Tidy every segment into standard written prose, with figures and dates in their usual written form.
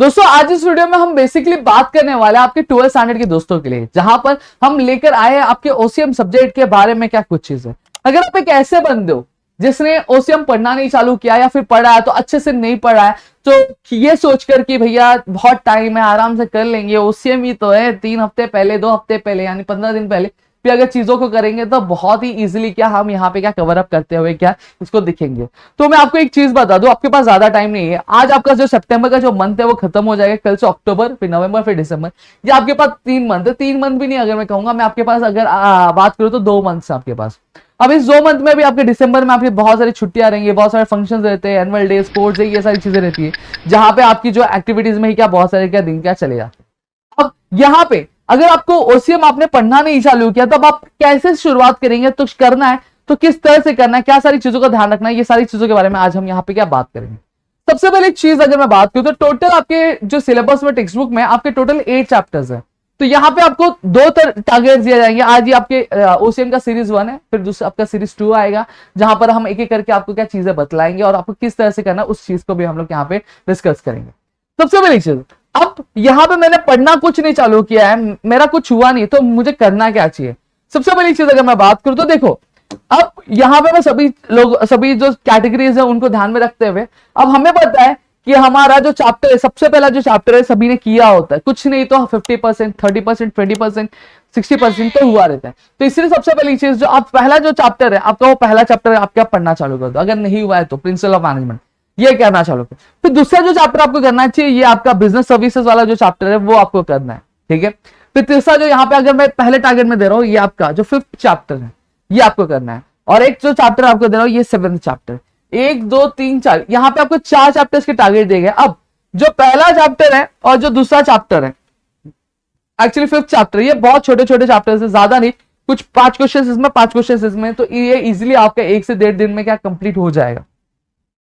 दोस्तों आज इस वीडियो में हम बेसिकली बात करने वाले हैं आपके 12th स्टैंडर्ड के दोस्तों के लिए, जहां पर हम लेकर आए हैं आपके ओसीएम सब्जेक्ट के बारे में क्या कुछ चीजें। अगर आप एक ऐसे बंदे हो जिसने ओसीएम पढ़ना नहीं चालू किया या फिर पढ़ा है तो अच्छे से नहीं पढ़ा है, तो ये सोचकर कि भैया बहुत टाइम है आराम से कर लेंगे, ओसीएम ही तो है, 3 हफ्ते पहले 2 हफ्ते पहले यानी 15 दिन पहले भी अगर चीजों को करेंगे तो बहुत ही इजीली क्या हम यहाँ पे क्या कवर अप करते हुए क्या इसको दिखेंगे। तो मैं आपको एक चीज बता दूं, आपके पास ज्यादा टाइम नहीं है। आज आपका जो सितंबर का जो मंथ है वो खत्म हो जाएगा, कल से अक्टूबर, फिर नवंबर, फिर दिसंबर। ये आपके पास 3 मंथ है। 3 मंथ भी नहीं अगर मैं कहूंगा, मैं आपके पास अगर बात करूं तो 2 मंथ आपके पास। अब इस 2 मंथ में भी आपके दिसंबर में आपकी बहुत सारी छुट्टियां रहेंगी, बहुत सारे फंक्शंस रहते हैं, एनुअल डे, स्पोर्ट्स डे, ये सारी चीजें रहती है, जहां पे आपकी जो एक्टिविटीज में ही क्या बहुत सारे क्या दिन क्या चले जाते हैं। अब यहाँ पे अगर आपको ओसीएम आपने पढ़ना नहीं चालू किया, तब आप कैसे शुरुआत करेंगे, तो करना है तो किस तरह से करना है, क्या सारी चीजों का ध्यान रखना है, ये सारी चीजों के बारे में आज हम यहाँ पे क्या बात करेंगे। सबसे पहले चीज अगर मैं बात करूं तो टोटल आपके जो सिलेबस में टेक्स्ट बुक में आपके टोटल 8 चैप्टर्स है। तो यहाँ पे आपको 2 टारगेट दिए जाएंगे। आज ये आपके ओसीएम का सीरीज 1 है, फिर दूसरा आपका सीरीज 2 आएगा, जहां पर हम एक एक करके आपको क्या चीजें बतलाएंगे और आपको किस तरह से करना है उस चीज को भी हम लोग यहाँ पे डिस्कस करेंगे। सबसे पहली चीज, अब यहां पे मैंने पढ़ना कुछ नहीं चालू किया है, मेरा कुछ हुआ नहीं, तो मुझे करना क्या चाहिए। सबसे पहली चीज अगर मैं बात करूं तो देखो, अब यहां पे मैं सभी जो कैटेगरीज है उनको ध्यान में रखते हुए, अब हमें पता है कि हमारा जो चैप्टर है, सबसे पहला जो चैप्टर है सभी ने किया होता है, कुछ नहीं तो 50%, 30%, 20%, 60% तो हुआ रहता है। तो इसलिए सबसे पहली चीज, जो आप पहला जो चैप्टर है आपका, वो पहला चैप्टर आप क्या पढ़ना चालू कर दो। अगर नहीं हुआ है तो प्रिंसिपल ऑफ मैनेजमेंट ये करना चालू कर। फिर दूसरा जो चैप्टर आपको करना चाहिए, ये आपका बिजनेस सर्विसेज वाला जो चैप्टर है वो आपको करना है, ठीक है। फिर तीसरा जो यहाँ पे अगर मैं पहले टारगेट में दे रहा हूँ, ये आपका जो 5th चैप्टर है ये आपको करना है। और एक जो चैप्टर आपको दे रहा हूँ ये 7th चैप्टर, 1 2 3 4, यहाँ पे आपको 4 चैप्टर्स के टारगेट दिए गए। अब जो पहला चैप्टर है और जो दूसरा चैप्टर है, एक्चुअली 5th चैप्टर, ये बहुत छोटे छोटे चैप्टर्स है, ज्यादा नहीं, कुछ 5 क्वेश्चन इसमें, 5 क्वेश्चन इसमें, तो ये इजिली आपका 1 से 1.5 दिन में क्या कंप्लीट हो जाएगा।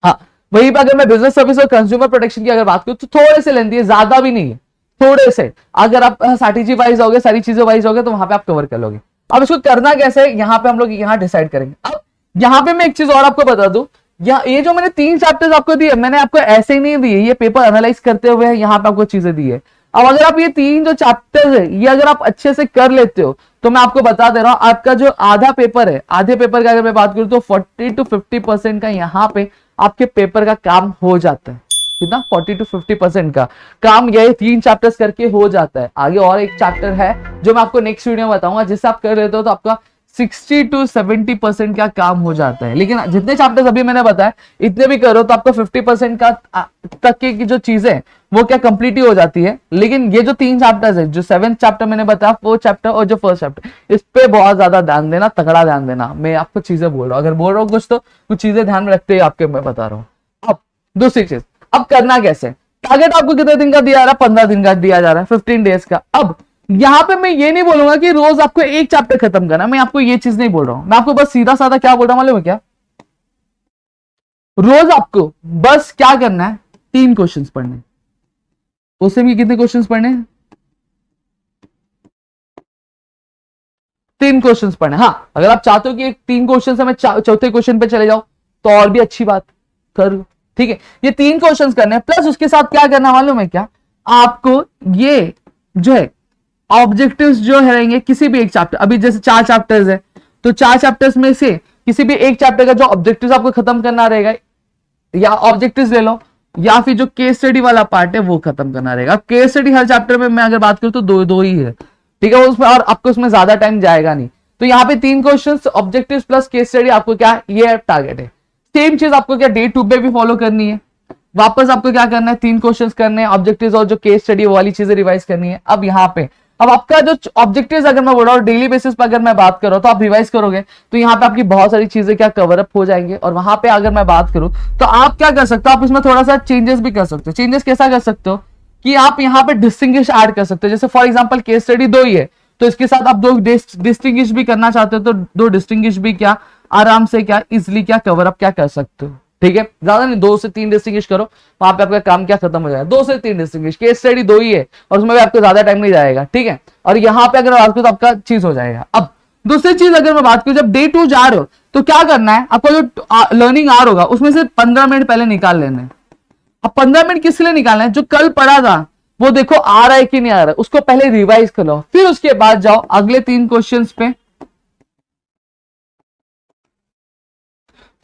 हाँ, वहीं पर अगर मैं बिजनेस सर्विस और कंज्यूमर प्रोटेक्शन की अगर बात करूं तो थोड़े से लेंदी है, ज्यादा भी नहीं है, थोड़े से। अगर आप स्ट्रैटेजी वाइज होगे, सारी चीजें वाइज होगे, तो वहां पे आप कवर कर लोगे। अब इसको करना कैसे है, यहाँ पे हम लोग यहाँ डिसाइड करेंगे। अब यहाँ पे मैं एक चीज और आपको बता दूं, ये जो मैंने 3 चैप्टर्स आपको दिए, मैंने आपको ऐसे ही नहीं दिए, ये पेपर एनालाइज करते हुए यहाँ पे आपको चीजें दी है। अब अगर आप ये 3 जो चैप्टर्स है ये अगर आप अच्छे से कर लेते हो, तो मैं आपको बता दे रहा हूं, आपका जो आधा पेपर है, आधे पेपर का अगर मैं बात करूं तो 40 to 50% का यहाँ पे आपके पेपर का काम हो जाता है। कितना? 40 to 50% का काम ये 3 चैप्टर्स करके हो जाता है। आगे और एक चैप्टर है जो मैं आपको नेक्स्ट वीडियो में बताऊंगा, जिससे आप कर लेते हो तो आपका 60 to 70% का काम हो जाता है। लेकिन जितने चैप्टर्स अभी मैंने बताया इतने भी करो तो आपका 50% का तक की जो चीजें वो क्या कंप्लीट ही हो जाती है। लेकिन ये जो 3 चैप्टर्स है, जो 7th चैप्टर मैंने बताया, 4th चैप्टर और जो 1st चैप्टर, इस पे बहुत ज्यादा ध्यान देना, तगड़ा ध्यान देना। मैं आपको चीजें बोल रहा हूँ, अगर बोल रहा हूँ कुछ तो कुछ चीजें ध्यान में रखते ही आपके मैं बता रहा हूँ। अब दूसरी चीज, अब करना कैसे। टारगेट आपको कितने दिन का दिया जा रहा है? 15 दिन का दिया जा रहा है, 15 डेज का। अब यहां पे मैं ये नहीं बोलूंगा कि रोज आपको एक चैप्टर खत्म करना, मैं आपको ये चीज नहीं बोल रहा हूं। मैं आपको बस सीधा साधा क्या बोल रहा हूं मालूम है क्या? रोज आपको बस क्या करना है, 3 क्वेश्चंस पढ़ने। उससे भी कितने क्वेश्चंस पढ़ने? 3 क्वेश्चंस पढ़ने। हाँ, अगर आप चाहते हो कि 3 क्वेश्चन से मैं चौथे क्वेश्चन पे चले जाओ तो और भी अच्छी बात, कर लो, ठीक है। ये 3 क्वेश्चंस करने हैं, प्लस उसके साथ क्या करना मालूम है क्या? आपको ये जो है ऑब्जेक्टिव्स जो रहेंगे किसी भी एक चैप्टर, अभी जैसे 4 चैप्टर्स है तो 4 चैप्टर्स में से किसी भी एक चैप्टर का जो ऑब्जेक्टिव्स आपको खत्म करना रहेगा, या ऑब्जेक्टिव्स ले लो, या फिर जो केस स्टडी वाला पार्ट है वो खत्म करना रहेगा। केस स्टडी हर चैप्टर में मैं अगर बात करूं तो 2 ही है, ठीक है, उसमें और आपको उसमें ज्यादा टाइम जाएगा नहीं। तो यहाँ पे 3 questions, objectives plus case study, आपको क्या ये टारगेट है। सेम चीज आपको क्या डे 2 पे भी फॉलो करनी है। वापस आपको क्या करना है, 3 क्वेश्चंस करने हैं, ऑब्जेक्टिव्स और जो केस स्टडी वाली चीजें रिवाइज करनी है। अब यहाँ पे अब आपका जो ऑब्जेक्टिव्स अगर मैं बोल रहा हूँ डेली बेसिस पर अगर मैं बात करूँ तो आप रिवाइज करोगे तो यहाँ पे आपकी बहुत सारी चीजें क्या कवर अप हो जाएंगे। और वहां पे अगर मैं बात करूँ तो आप क्या कर सकते हो, आप इसमें थोड़ा सा चेंजेस भी कर सकते हो। चेंजेस कैसा कर सकते हो कि आप यहाँ पे डिस्टिंग्विश ऐड कर सकते हो। जैसे फॉर एग्जाम्पल केस स्टडी 2 ही है, तो इसके साथ आप 2 डिस्टिंग्विश भी करना चाहते हो तो 2 डिस्टिंग्विश भी क्या आराम से क्या इजिली क्या कवर अप क्या कर सकते हो, ठीक है। ज्यादा नहीं, 2 से 3 डिस्टिंग्विश करो, वहां पे आपका काम क्या खत्म हो जाएगा। 2 से 3 डिस्टिंग्विश, केस स्टडी 2 ही है और उसमें भी आपको ज्यादा टाइम नहीं जाएगा, ठीक है। और यहाँ पे अगर बात करूं तो आपका चीज हो जाएगा। अब दूसरी चीज अगर मैं बात करूं, जब डे 2 जा रहे हो तो क्या करना है, आपका जो लर्निंग आवर होगा उसमें से 15 मिनट पहले निकाल लेना है। अब 15 मिनट किस लिए निकालना है? जो कल पढ़ा था वो देखो आ रहा है कि नहीं आ रहा है, उसको पहले रिवाइज कर लो, फिर उसके बाद जाओ अगले 3 क्वेश्चंस पे,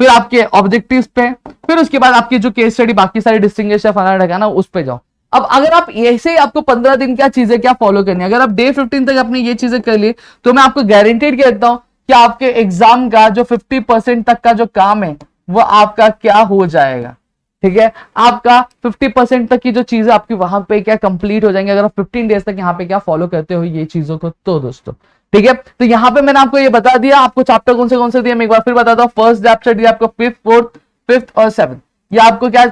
फिर आपके ऑब्जेक्टिव्स पे, फिर उसके बाद आपकी जो केस स्टडी बाकी सारे डिस्टिंग्विश फलाना ढकाना उस पे जाओ। अब अगर आप ऐसे ही आपको 15 दिन क्या चीजें क्या फॉलो करनी है, अगर आप डे 15 तक अपनी ये चीजें कर लिए तो मैं आपको गारंटीड कहता हूं कि आपके एग्जाम का जो 50% तक का जो काम है वो आपका क्या हो जाएगा। ठीक है, आपका 50% तक की जो चीजें आपकी वहां पे क्या कंप्लीट हो जाएंगे अगर आप 15 डेज तक यहाँ पे क्या फॉलो करते हो ये चीजों को। तो दोस्तों ठीक है, तो यहाँ पे मैंने आपको ये बता दिया, आपको चैप्टर कौन से दिए मैं एक बार फिर बताता हूँ। फर्स्ट चैप्टर दिया आपको 5th 4th 5th और 7th, ये आपको क्या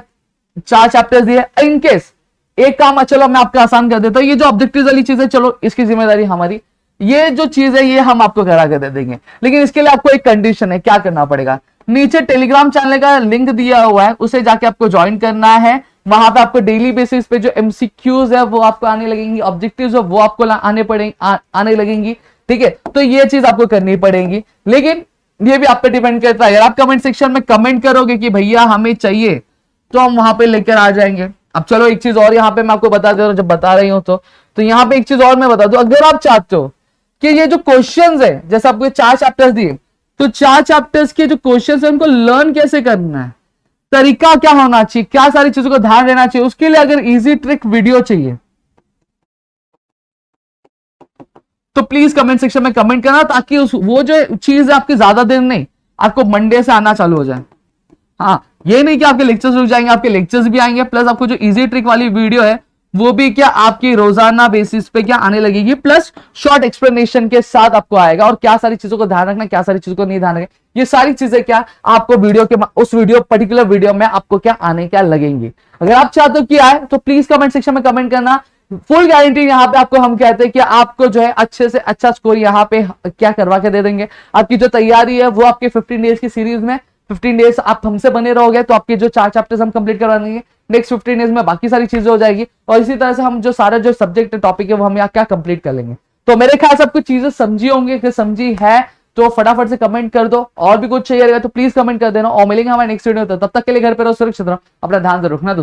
4 चैप्टर्स दिए। इनकेस एक काम चलो मैं आपका आसान कर देता हूँ, ये जो ऑब्जेक्टिव वाली चीज है चलो इसकी जिम्मेदारी हमारी, ये जो चीज है ये हम आपको करा के दे देंगे, लेकिन इसके लिए आपको एक कंडीशन है, क्या करना पड़ेगा, नीचे टेलीग्राम चैनल का लिंक दिया हुआ है उसे जाके आपको ज्वाइन करना है। वहां पे आपको डेली बेसिस पे जो एमसीक्यूज है वो आपको आने लगेंगी, ऑब्जेक्टिव्स है वो आपको आने पड़ेंगे आने लगेंगी। ठीक है, तो ये चीज आपको करनी पड़ेगी, लेकिन ये भी आप पे डिपेंड करता है। अगर आप कमेंट सेक्शन में कमेंट करोगे कि भैया हमें चाहिए तो हम वहां पे लेकर आ जाएंगे। अब चलो एक चीज और यहाँ पे मैं आपको बता दे रहा हूँ, जब बता रही हूँ तो यहाँ पे एक चीज और मैं बता दूं, अगर आप चाहते हो कि ये जो क्वेश्चंस है जैसे आपको 4 चैप्टर्स दिए, तो 4 चैप्टर्स के जो क्वेश्चंस है उनको लर्न कैसे करना है, तरीका क्या होना चाहिए, क्या सारी चीजों को ध्यान देना चाहिए, उसके लिए अगर इजी ट्रिक वीडियो चाहिए तो प्लीज कमेंट सेक्शन में कमेंट करना, ताकि वो जो चीज है आपके ज्यादा दिन नहीं, आपको मंडे से आना चालू हो जाए। हाँ, ये नहीं कि आपके लेक्चर्स रुक जाएंगे, आपके लेक्चर्स भी आएंगे, प्लस आपको जो इजी ट्रिक वाली वीडियो है वो भी क्या आपकी रोजाना बेसिस पे क्या आने लगेगी, प्लस शॉर्ट एक्सप्लेनेशन के साथ आपको आएगा, और क्या सारी चीजों को ध्यान रखना, क्या सारी चीजों को नहीं ध्यान रखना, ये सारी चीजें क्या आपको वीडियो के उस वीडियो पर्टिकुलर वीडियो में आपको क्या आने क्या लगेंगी। अगर आप चाहते हो कि आए तो प्लीज कमेंट सेक्शन में कमेंट करना। फुल गारंटी यहाँ पे आपको हम कहते हैं कि आपको जो है अच्छे से अच्छा स्कोर यहाँ पे क्या करवा के दे देंगे। आपकी जो तैयारी है वो आपके 15 डेज की सीरीज में 15 डेज आप हमसे बने रहोगे तो आपके जो 4 चैप्टर्स हम कंप्लीट करवा देंगे, नेक्स्ट 15 डेज में बाकी सारी चीजें हो जाएगी, और इसी तरह से हम जो सारा जो सब्जेक्ट टॉपिक है वो हम यहाँ क्या कंप्लीट कर लेंगे। तो मेरे ख्याल से आपको चीजें समझी होंगे, कि समझी है तो फटाफट से कमेंट कर दो, और भी कुछ चाहिए रहेगा तो प्लीज कमेंट कर देना, और मिलेंगे हमारे नेक्स्ट वीडियो में। तब तक के लिए घर पे रहो, सुरक्षित रहो, अपना ध्यान जरूर रखना दोस्तों।